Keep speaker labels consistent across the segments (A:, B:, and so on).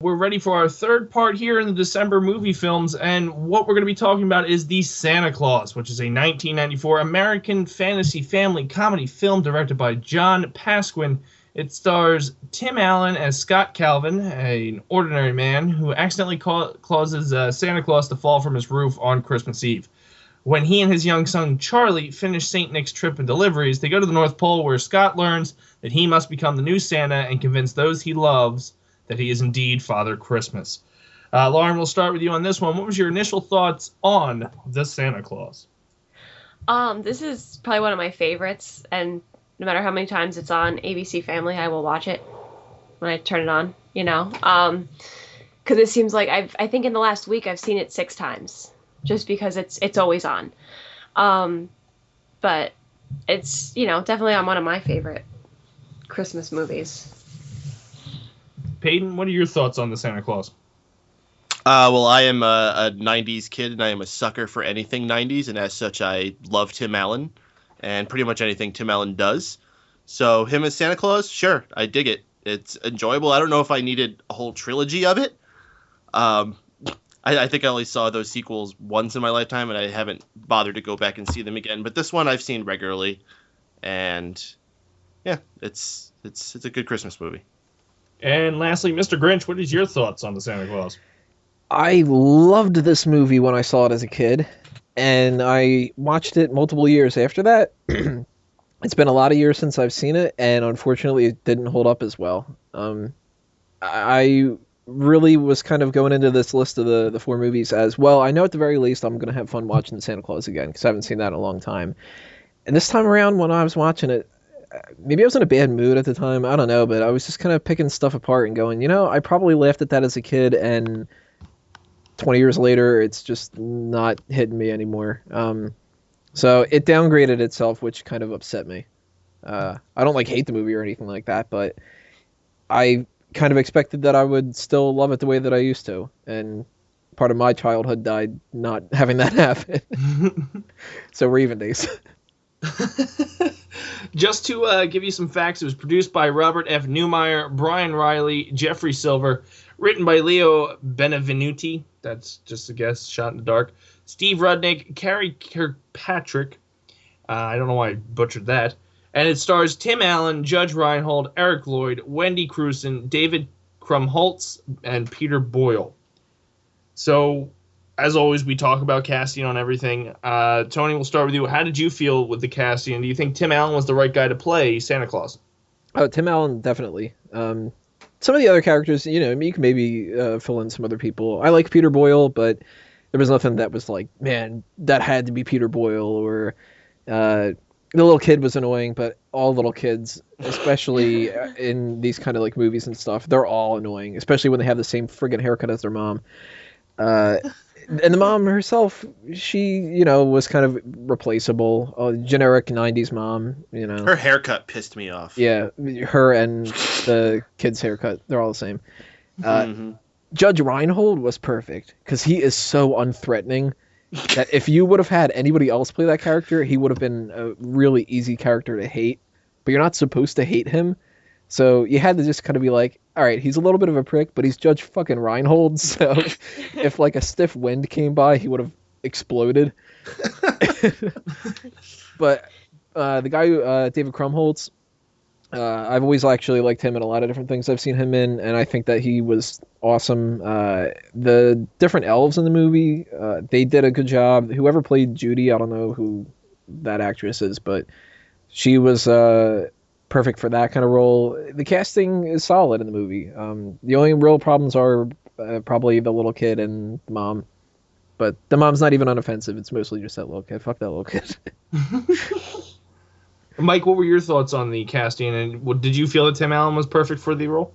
A: We're ready for our third part here in the December movie films, and what we're going to be talking about is The Santa Claus, which is a 1994 American fantasy family comedy film directed by John Pasquin. It stars Tim Allen as Scott Calvin, an ordinary man who accidentally causes Santa Claus to fall from his roof on Christmas Eve. When he and his young son Charlie finish St. Nick's trip and deliveries, they go to the North Pole, where Scott learns that he must become the new Santa and convince those he loves that he is indeed Father Christmas. Lauren, we'll start with you on this one. What was your initial thoughts on The Santa Claus?
B: This is probably one of my favorites, and no matter how many times it's on ABC Family, I will watch it when I turn it on, because it seems like I think in the last week I've seen it 6 times, just because it's always on. But it's, definitely on one of my favorite Christmas movies.
A: Paden, what are your thoughts on The Santa Claus?
C: Well, I am a 90s kid, and I am a sucker for anything 90s, and as such, I love Tim Allen, and pretty much anything Tim Allen does. So him as Santa Claus, sure, I dig it. It's enjoyable. I don't know if I needed a whole trilogy of it. I think I only saw those sequels once in my lifetime, and I haven't bothered to go back and see them again. But this one I've seen regularly, and yeah, it's a good Christmas movie.
A: And lastly, Mr. Grinch, what is your thoughts on The Santa Claus?
D: I loved this movie when I saw it as a kid, and I watched it multiple years after that. It's been a lot of years since I've seen it, and unfortunately it didn't hold up as well. I really was kind of going into this list of the 4 movies as, well, I know at the very least I'm going to have fun watching The Santa Claus again, because I haven't seen that in a long time. And this time around when I was watching it, maybe I was in a bad mood at the time, I don't know, but I was just kind of picking stuff apart and going, I probably laughed at that as a kid, and 20 years later, it's just not hitting me anymore. So it downgraded itself, which kind of upset me. I don't hate the movie or anything like that, but I kind of expected that I would still love it the way that I used to, and part of my childhood died not having that happen. So we're even, Dace.
A: Just to give you some facts, it was produced by Robert F. Newmeyer, Brian Riley, Jeffrey Silver, written by Leo Benevenuti, that's just a guess, shot in the dark, Steve Rudnick, Carrie Kirkpatrick, I don't know why I butchered that, and it stars Tim Allen, Judge Reinhold, Eric Lloyd, Wendy Crewson, David Krumholtz, and Peter Boyle. So, as always, we talk about casting on everything. Tony, we'll start with you. How did you feel with the casting? Do you think Tim Allen was the right guy to play Santa Claus?
D: Oh, Tim Allen, definitely. Some of the other characters, you can maybe fill in some other people. I like Peter Boyle, but there was nothing that was like, man, that had to be Peter Boyle. Or the little kid was annoying, but all little kids, especially in these kind of movies and stuff, they're all annoying, especially when they have the same friggin' haircut as their mom. And the mom herself, she, was kind of replaceable. A generic 90s mom,
C: Her haircut pissed me off.
D: Yeah, her and the kid's haircut, they're all the same. Judge Reinhold was perfect, because he is so unthreatening that if you would have had anybody else play that character, he would have been a really easy character to hate. But you're not supposed to hate him. So you had to just kind of be like, all right, he's a little bit of a prick, but he's Judge fucking Reinhold, so if a stiff wind came by, he would have exploded. But the guy, David Krumholtz, I've always actually liked him in a lot of different things I've seen him in, and I think that he was awesome. The different elves in the movie, they did a good job. Whoever played Judy, I don't know who that actress is, but she was perfect for that kind of role. The casting is solid in the movie. The only real problems are probably the little kid and the mom. But the mom's not even unoffensive. It's mostly just that little kid. Fuck that little kid.
A: Mike, what were your thoughts on the casting, and did you feel that Tim Allen was perfect for the role?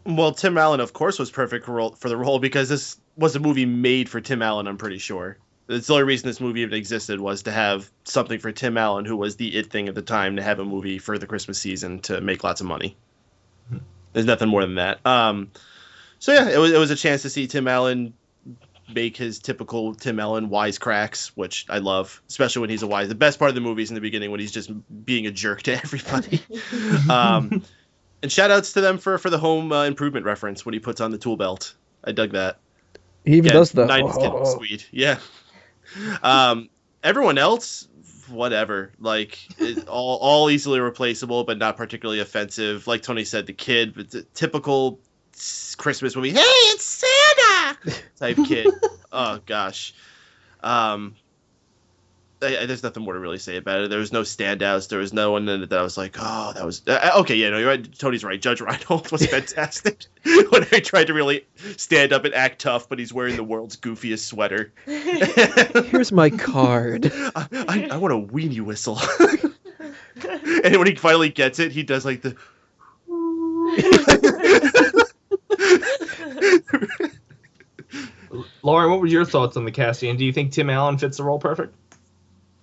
C: Well, Tim Allen, of course, was perfect for the role, because this was a movie made for Tim Allen, I'm pretty sure. It's the only reason this movie even existed, was to have something for Tim Allen, who was the it thing at the time, to have a movie for the Christmas season to make lots of money. There's nothing more than that. So yeah, it was a chance to see Tim Allen make his typical Tim Allen wisecracks, which I love, especially when he's a wise. The best part of the movie is in the beginning when he's just being a jerk to everybody. And shout outs to them for the home improvement reference when he puts on the tool belt. I dug that.
D: He even does the
C: 90s kid was sweet. Yeah. Everyone else, whatever. Like, all easily replaceable, but not particularly offensive. Like Tony said, the kid, it's a typical Christmas movie. Hey, it's Santa! Type kid. Oh, gosh. There's nothing more to really say about it. There was no standouts. There was no one that I was like, oh, that was... okay, yeah, no, you're right. Tony's right. Judge Reinhold was fantastic. When I tried to really stand up and act tough, but he's wearing the world's goofiest sweater.
D: Here's my card.
C: I want a weenie whistle. And when he finally gets it, he does like the...
A: Lauren, what were your thoughts on the casting? And do you think Tim Allen fits the role perfect?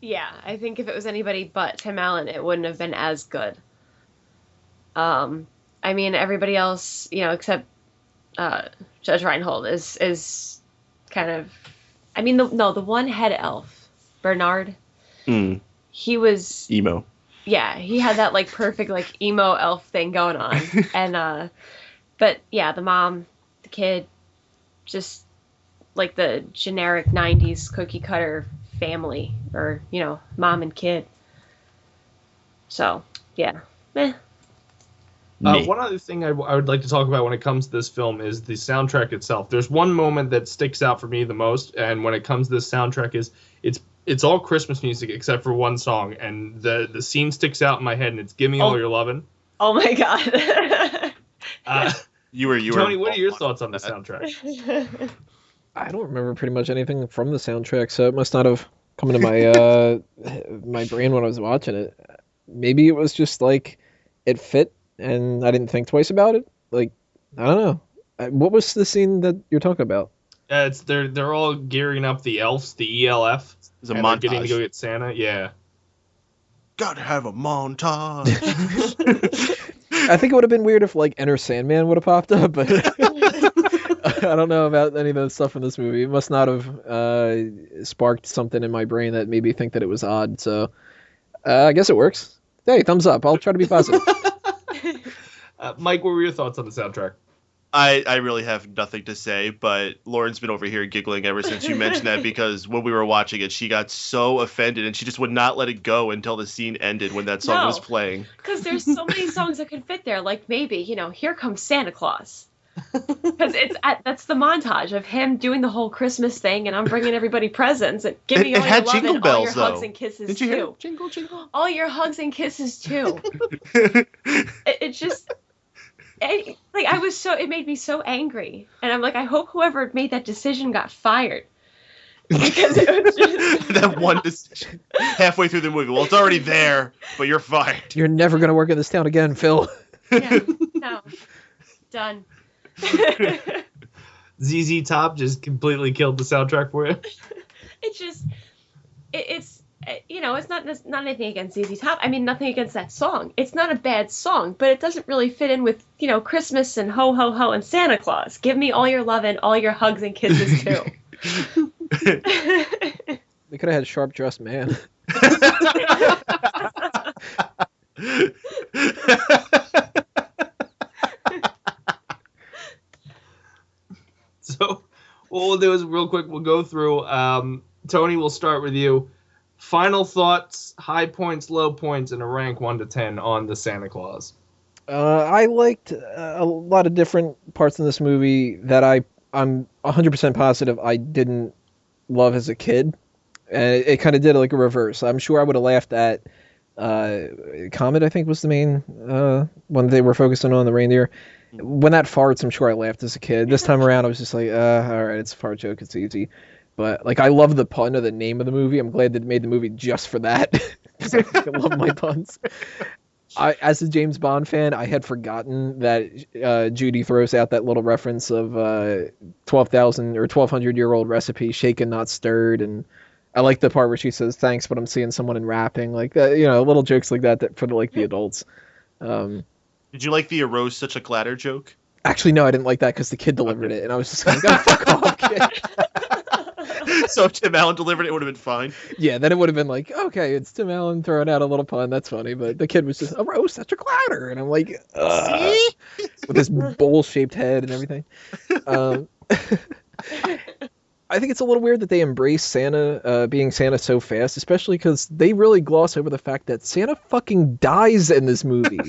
B: Yeah, I think if it was anybody but Tim Allen, it wouldn't have been as good. I mean, everybody else, except Judge Reinhold is kind of... I mean, the one head elf, Bernard, he was...
C: Emo.
B: Yeah, he had that, like, perfect, like, emo elf thing going on. And, but, yeah, the mom, the kid, just, like, the generic 90s cookie-cutter family, or mom and kid. So yeah.
A: One other thing I would like to talk about when it comes to this film is the soundtrack itself. There's one moment that sticks out for me the most, and when it comes to this soundtrack, is it's all Christmas music except for one song, and the scene sticks out in my head, and it's "Give Me All Your Lovin'."
B: Oh my god.
C: You were
A: Tony, what are your thoughts on the soundtrack?
D: I don't remember pretty much anything from the soundtrack, so it must not have come into my my brain when I was watching it. Maybe it was just like it fit, and I didn't think twice about it. Like, I don't know. What was the scene that you're talking about?
A: It's they're all gearing up the elves, the ELF.
C: It's a
A: and
C: montage.
A: They're getting to go get Santa. Yeah.
C: Gotta have a montage.
D: I think it would have been weird if like Enter Sandman would have popped up, but I don't know about any of the stuff in this movie. It must not have sparked something in my brain that made me think that it was odd. So I guess it works. Hey, thumbs up. I'll try to be positive.
A: Mike, what were your thoughts on the soundtrack?
C: I really have nothing to say, but Lauren's been over here giggling ever since you mentioned that, because when we were watching it, she got so offended and she just would not let it go until the scene ended when that song was playing.
B: Because there's so many songs that could fit there. Like maybe, Here Comes Santa Claus. Because that's the montage of him doing the whole Christmas thing, and I'm bringing everybody presents, and give me all your love and all your hugs and kisses
C: Did you hear?
B: too.
C: Jingle, jingle.
B: All your hugs and kisses too. It's just... it made me so angry, and I'm like, I hope whoever made that decision got fired, because it was just
C: that one decision halfway through the movie. Well, it's already there, but you're fired.
D: You're never gonna work in this town again, Phil.
B: Yeah, no, done.
A: ZZ Top just completely killed the soundtrack for you.
B: It's just, it's not anything against ZZ Top. I mean, nothing against that song. It's not a bad song, but it doesn't really fit in with, Christmas and ho, ho, ho and Santa Claus. Give me all your love and all your hugs and kisses, too.
D: They could have had Sharp Dressed Man.
A: So what we'll do is real quick, we'll go through. Tony, we'll start with you. Final thoughts, high points, low points, and a rank 1 to 10 on the Santa Claus.
D: I liked a lot of different parts in this movie that I'm 100% positive I didn't love as a kid. And it kind of did like a reverse. I'm sure I would have laughed at Comet, I think was the main one they were focusing on, the reindeer. When that farts, I'm sure I laughed as a kid. This time around, I was just like, all right, it's a fart joke, it's easy. But like, I love the pun of the name of the movie. I'm glad they made the movie just for that, because I fucking love my puns. As a James Bond fan, I had forgotten that Judy throws out that little reference of 12,000 or 1,200-year-old recipe, shaken not stirred, and I like the part where she says thanks, but I'm seeing someone in rapping, like that. Little jokes like that for the adults.
C: Did you like the "arose such a clatter" joke?
D: Actually, no, I didn't like that because the kid delivered it, and I was just like, oh, fuck off, kid.
C: So if Tim Allen delivered it, it would have been fine.
D: Yeah, then it would have been like, okay, it's Tim Allen throwing out a little pun. That's funny. But the kid was just, a roast, such a clouder. And I'm like,
C: See?
D: with this bowl-shaped head and everything. I think it's a little weird that they embrace Santa being Santa so fast, especially because they really gloss over the fact that Santa fucking dies in this movie.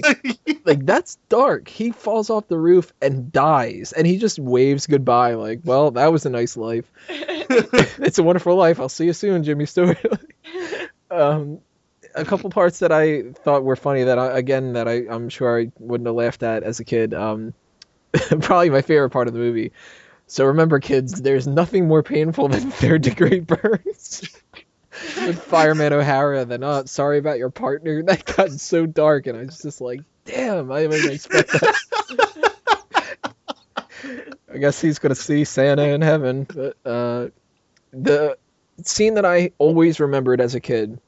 D: Like, that's dark. He falls off the roof and dies, and he just waves goodbye like, well, that was a nice life. It's a wonderful life. I'll see you soon, Jimmy Stewart. A couple parts that I thought were funny that I'm sure I wouldn't have laughed at as a kid. Probably my favorite part of the movie. So remember, kids, there's nothing more painful than third-degree burns. With Fireman O'Hara, then, sorry about your partner. That got so dark, and I was just like, damn, I didn't expect that. I guess he's going to see Santa in heaven. But the scene that I always remembered as a kid,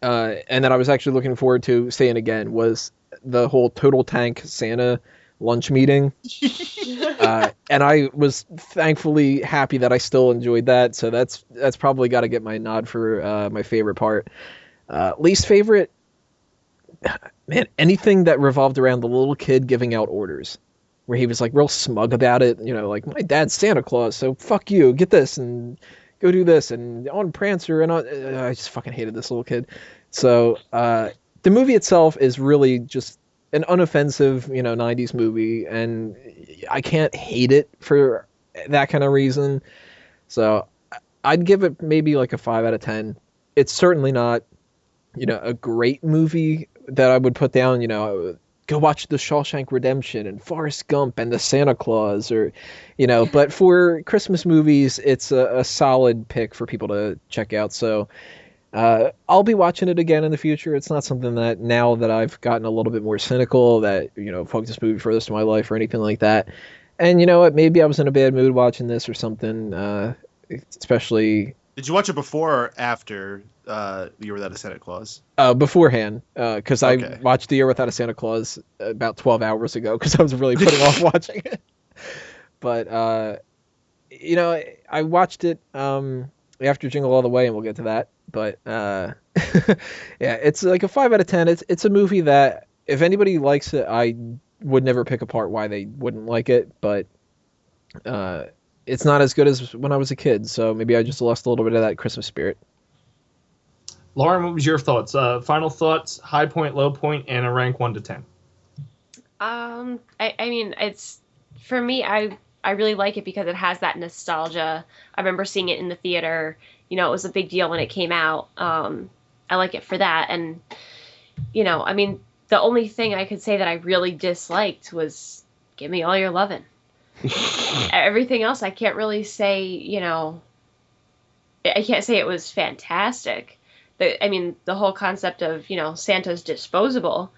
D: and that I was actually looking forward to seeing again, was the whole Total Tank Santa lunch meeting. And I was thankfully happy that I still enjoyed that, so that's probably got to get my nod for my favorite part. Least favorite, man, anything that revolved around the little kid giving out orders, where he was like real smug about it, like, my dad's Santa Claus, so fuck you, get this and go do this, and on Prancer, and I just fucking hated this little kid. So the movie itself is really just an unoffensive, 90s movie, and I can't hate it for that kind of reason. So I'd give it maybe like a 5 out of 10. It's certainly not, a great movie that I would put down, go watch The Shawshank Redemption and Forrest Gump and The Santa Claus, or, but for Christmas movies, it's a solid pick for people to check out. So I'll be watching it again in the future. It's not something that, now that I've gotten a little bit more cynical, that, fuck this movie for the rest of my life or anything like that. And you know what? Maybe I was in a bad mood watching this or something, especially...
C: Did you watch it before or after The Year Without a Santa Claus?
D: Beforehand, because I watched The Year Without a Santa Claus about 12 hours ago because I was really putting off watching it. But, I watched it after Jingle All The Way, and we'll get to that. But yeah, it's like a 5 out of 10. It's a movie that if anybody likes it, I would never pick apart why they wouldn't like it. But it's not as good as when I was a kid, so maybe I just lost a little bit of that Christmas spirit.
A: Lauren, what was your thoughts? Final thoughts, high point, low point, and a rank 1 to 10.
B: I mean, it's, for me, I really like it because it has that nostalgia. I remember seeing it in the theater. It was a big deal when it came out. I like it for that. And, I mean, the only thing I could say that I really disliked was Give Me All Your Lovin'. Everything else I can't really say, I can't say it was fantastic. The whole concept of, Santa's disposable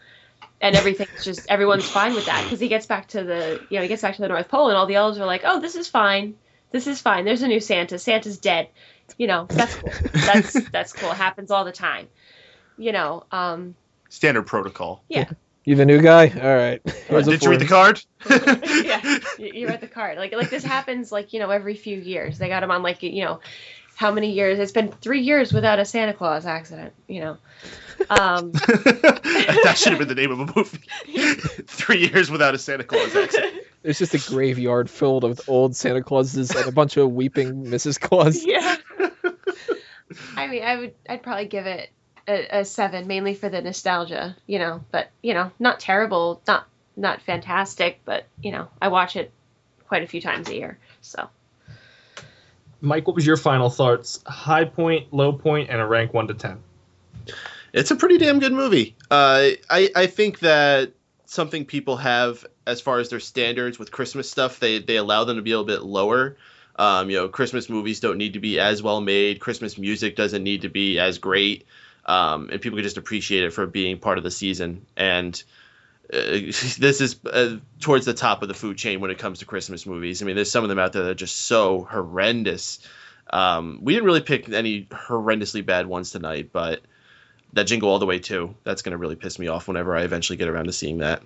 B: and everything's just, everyone's fine with that because he gets back to the North Pole and all the elves are like, oh, this is fine. There's a new Santa. Santa's dead. That's cool. That's cool. It happens all the time.
C: Standard protocol.
B: Yeah.
D: You the new guy? All right.
C: Did you read the card?
B: Yeah, you read the card. Like this happens every few years. They got him on how many years? It's been 3 years without a Santa Claus accident.
C: That should have been the name of a movie. 3 years without a Santa Claus accident.
D: It's just a graveyard filled with old Santa Clauses and a bunch of weeping Mrs. Claus.
B: Yeah. I mean, I'd probably give it a 7, mainly for the nostalgia, but not terrible, not fantastic, but I watch it quite a few times a year. So,
A: Mike, what was your final thoughts? High point, low point, and a rank 1 to 10.
C: It's a pretty damn good movie. I think that something people have as far as their standards with Christmas stuff, they allow them to be a little bit lower. Christmas movies don't need to be as well made. Christmas music doesn't need to be as great. And people can just appreciate it for being part of the season. And this is towards the top of the food chain when it comes to Christmas movies. I mean, there's some of them out there that are just so horrendous. We didn't really pick any horrendously bad ones tonight, but that Jingle All The Way too, that's going to really piss me off whenever I eventually get around to seeing that.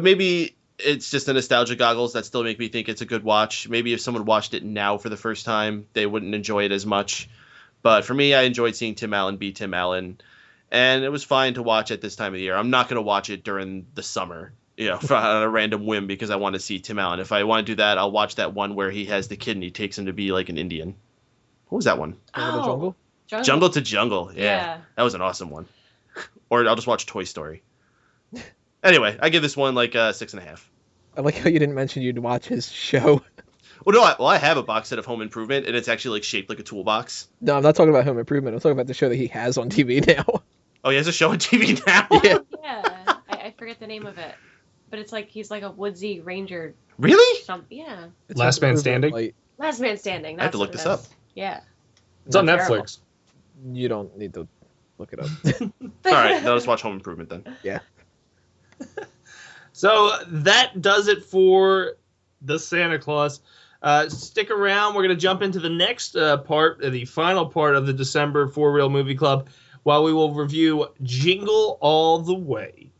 C: Maybe it's just the nostalgia goggles that still make me think it's a good watch. Maybe if someone watched it now for the first time, they wouldn't enjoy it as much. But for me, I enjoyed seeing Tim Allen be Tim Allen, and it was fine to watch at this time of the year. I'm not going to watch it during the summer, on a random whim because I want to see Tim Allen. If I want to do that, I'll watch that one where he has the kid and he takes him to be like an Indian. What was that one?
D: Jungle?
C: Jungle to Jungle. Yeah. That was an awesome one. Or I'll just watch Toy Story. Anyway, I give this one like 6.5.
D: I like how you didn't mention you'd watch his show.
C: Well, no, I have a box set of Home Improvement, and it's actually like shaped like a toolbox.
D: No, I'm not talking about Home Improvement. I'm talking about the show that he has on TV now.
C: Oh, he has a show on TV now?
D: Yeah.
B: Yeah. I forget the name of it. But it's like he's like a woodsy ranger.
C: Really?
B: Yeah.
D: It's
A: Last Man Standing?
D: Like,
B: Last Man Standing.
C: I have to look this up.
B: Yeah.
A: It's on
B: That's
A: Netflix.
D: you don't need to look it up.
C: All right, now let's watch Home Improvement then.
D: Yeah.
A: So that does it for the Santa Claus. Stick around. We're going to jump into the next part, the final part of the December For Real Movie Club, while we will review Jingle All The Way.